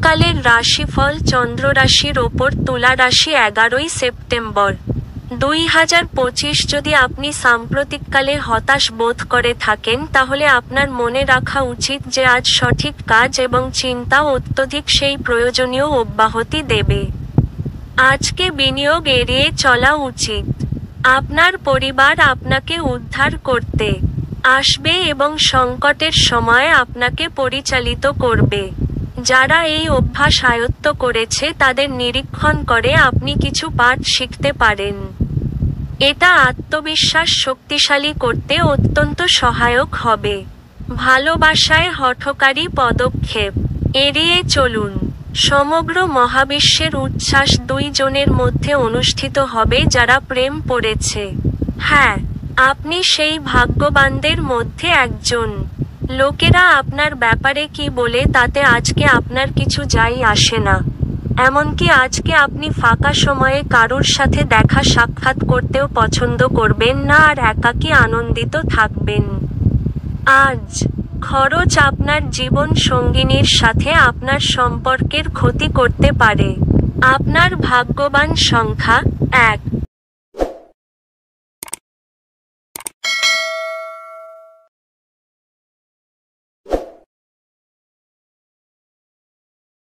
আগামীকালের রাশিফল চন্দ্র রাশির ওপর তুলা রাশি 11ই সেপ্টেম্বর 2025। যদি আপনি সাম্প্রতিককালে হতাশ বোধ করে থাকেন তাহলে আপনার মনে রাখা উচিত যে আজ সঠিক কাজ এবং চিন্তা অত্যধিক সেই প্রয়োজনীয় অব্যাহতি দেবে। আজকে বিনিয়োগ এড়িয়ে চলা উচিত। আপনার পরিবার আপনাকে উদ্ধার করতে আসবে এবং সংকটের সময় আপনাকে পরিচালিত করবে। যারা এই অভ্যাস আয়ত্ত করেছে তাদের নিরীক্ষণ করে আপনি কিছু পাঠ শিখতে পারেন। এটা আত্মবিশ্বাস শক্তিশালী করতে অত্যন্ত সহায়ক হবে। ভালোবাসায় হঠকারী পদক্ষেপ এড়িয়ে চলুন। সমগ্র মহাবিশ্বের উচ্ছ্বাস দুই জনের মধ্যে অনুষ্ঠিত হবে যারা প্রেম পড়েছে। হ্যাঁ, আপনি সেই ভাগ্যবানদের মধ্যে একজন। লোকেরা আপনার ব্যাপারে কি বলে তাতে আজকে আপনার কিছু যায় আসে না। এমনকি আজকে আপনি ফাঁকা সময়ে কারুর সাথে দেখা সাক্ষাৎ করতেও পছন্দ করবেন না আর একাকী আনন্দিত থাকবেন। আজ খরচ আপনার জীবন সঙ্গিনীর সাথে আপনার সম্পর্কের ক্ষতি করতে পারে। আপনার ভাগ্যবান সংখ্যা 1।